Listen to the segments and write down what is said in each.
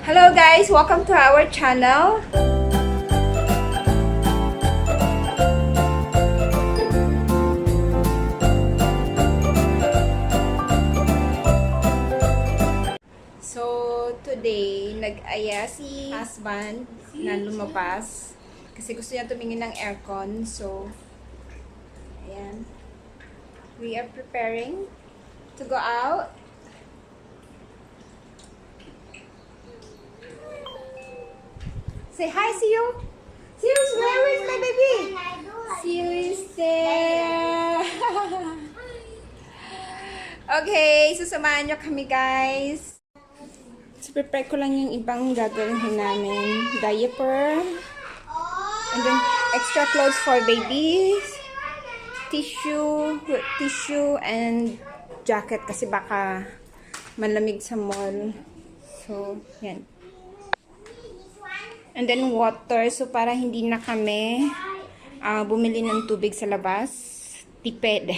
Hello guys, welcome to our channel. So today, nag-aya si husband na lumabas kasi gusto niya tumingin ng aircon. So ayan. We are preparing to go out. Say hi, see you. See you, where is my baby? See you is there. Okay, susamahan nyo kami guys. So, prepare ko lang yung ibang gagawin namin. Diaper. And then, extra clothes for babies. Tissue, and jacket kasi baka malamig sa mall. So, yan. And then, water. So, para hindi na kami bumili ng tubig sa labas. Tipid.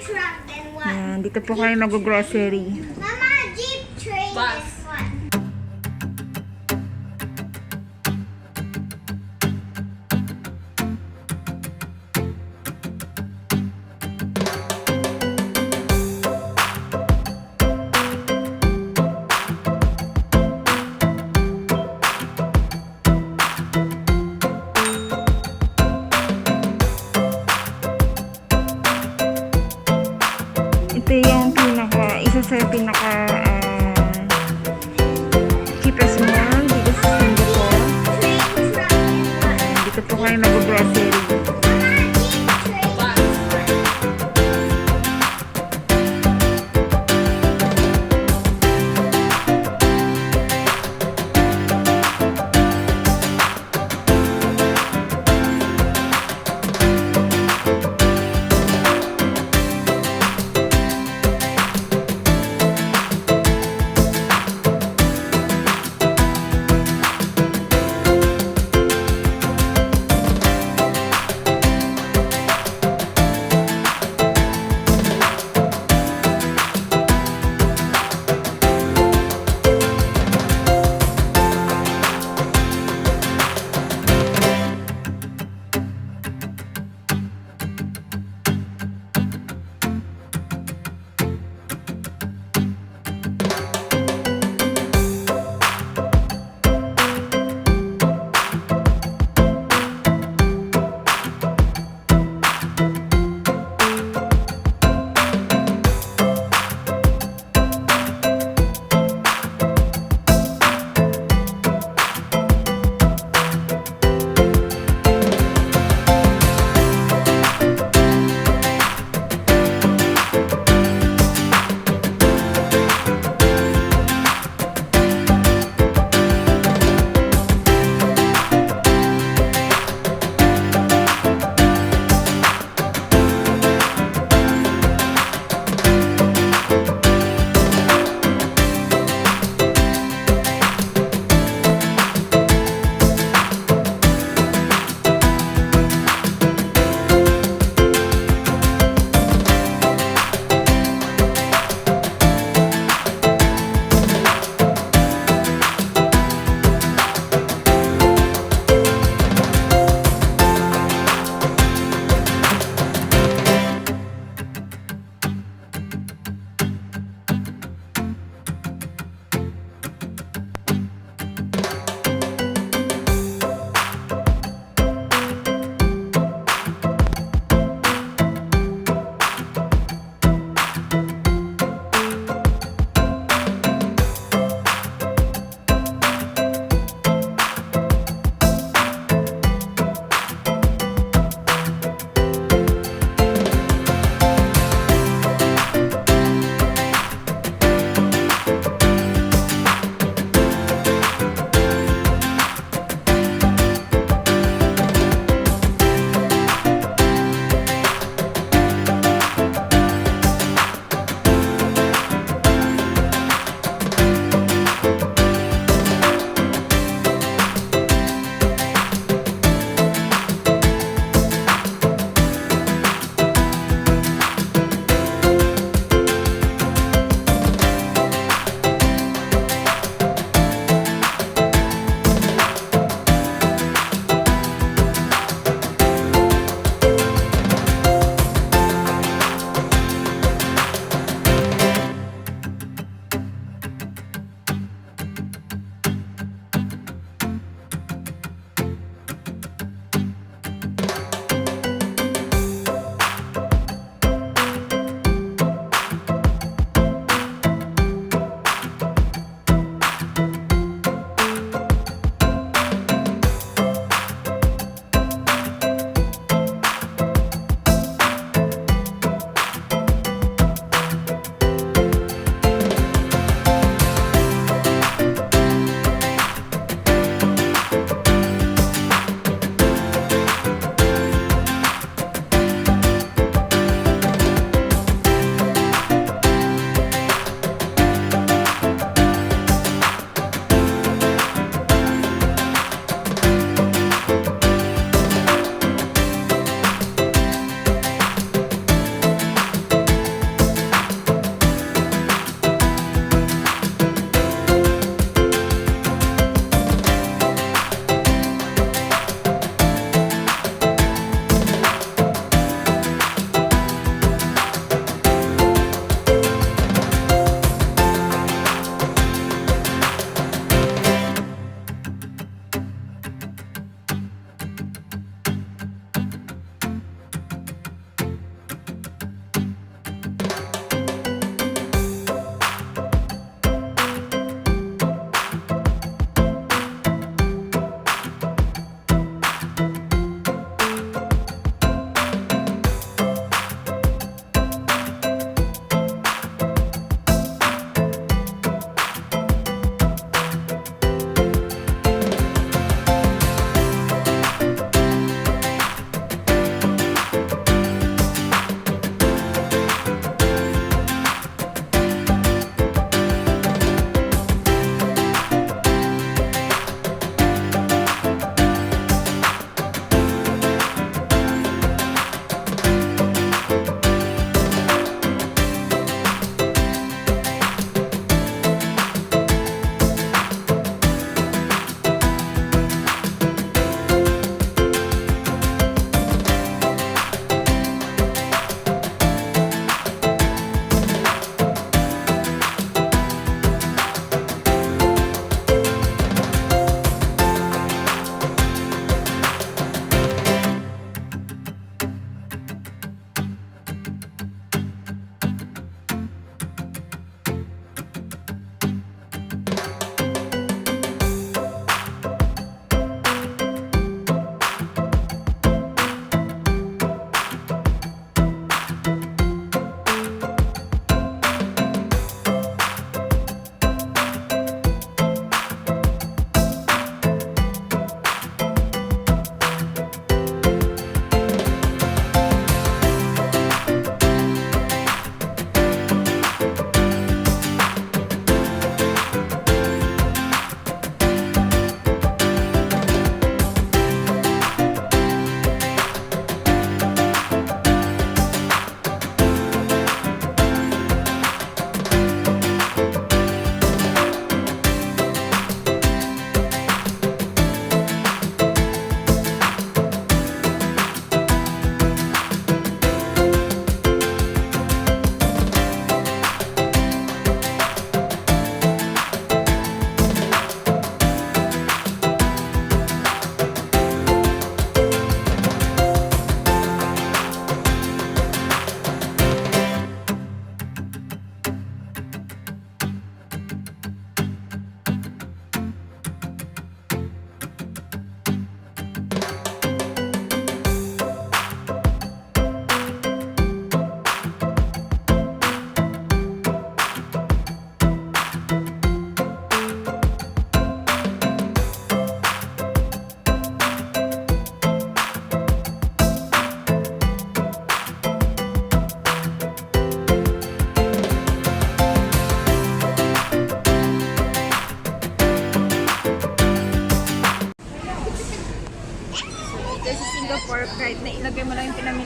truck, then what? Yan, dito po kami mag-grocery. Mama, Jeep train, then what? Ito yung isa sa cheapest mall dito sa Singapore. Train, truck, then what? Dito po kayo mag-grocery. Mama, Jeep train, then what?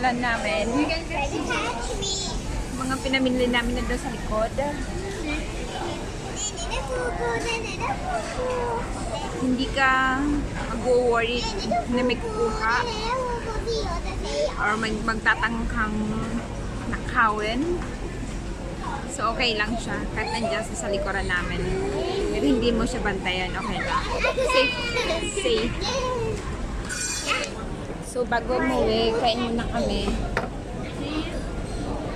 ulan namin. Catch me. Mga pinamili namin na doon sa likod. Hindi ka mag-worry na may kukuha or magtatangkang nakawin. So, okay lang siya. Kahit nandiyan sa likuran namin. Pero hindi mo siya bantayan. Okay lang. Safe. Safe. So, bago umuwi, kain muna kami.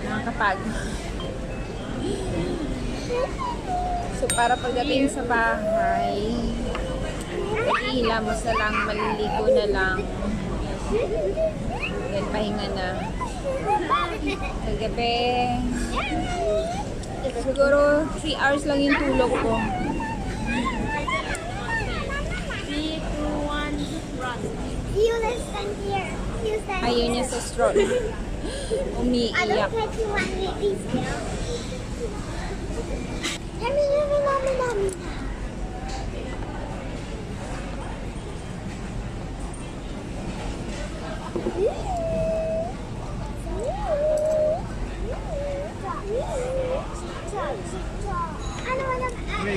Nakakapag. So, para pagdating sa bahay, ihilamos na lang, maliligo na lang. Yan, pahinga na. Kagabi, siguro 3 hours lang yung tulog ko. 3, 2, 1, run. You listen here. You stand Ayaw niya sa stroll. I don't Umiiyak. catch you one with these girls. Yummy, yummy, yummy, yummy.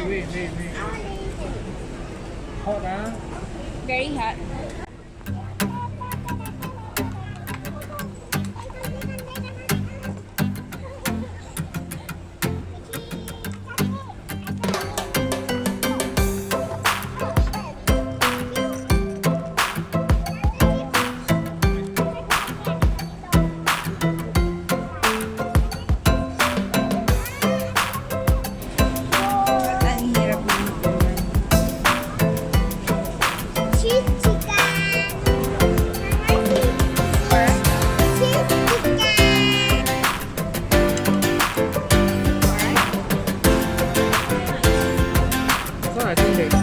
Wait. Hot, huh? Very hot. Ang hirap ng ulan. Cheese chicken. Cheese chicken. So I think that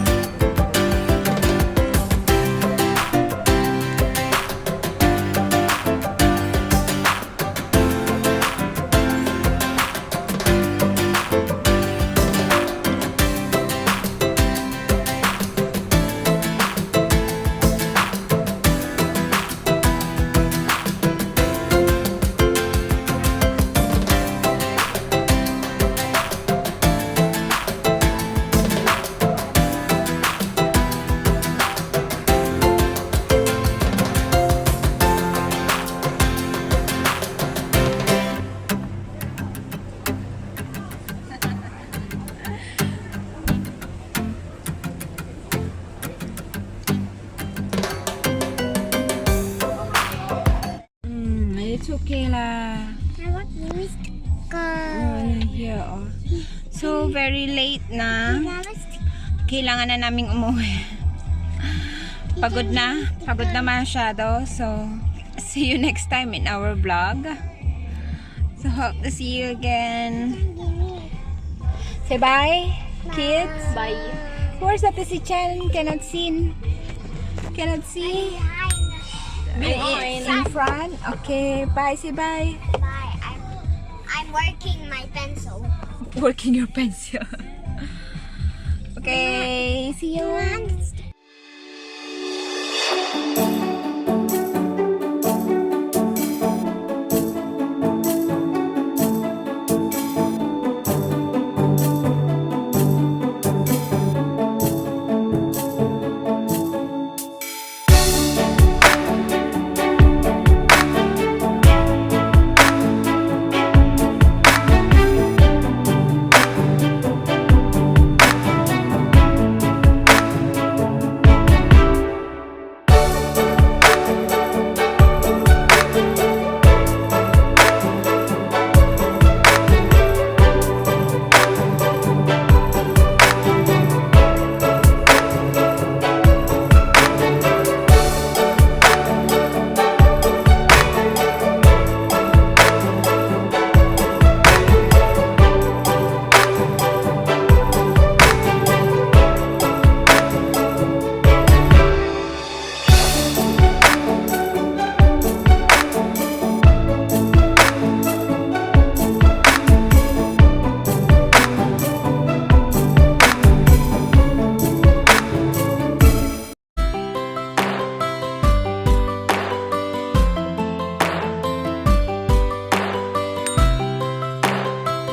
It's okay lah. I want Here, oh. So, very late na. Kailangan na naming umuwi. Pagod na masyado. So, see you next time in our vlog. So, hope to see you again. Say bye, kids. Bye. Where's that si Chan? Cannot see. In front. Okay, bye. Say bye. Bye. I'm working my pencil. Working your pencil. Okay, see you.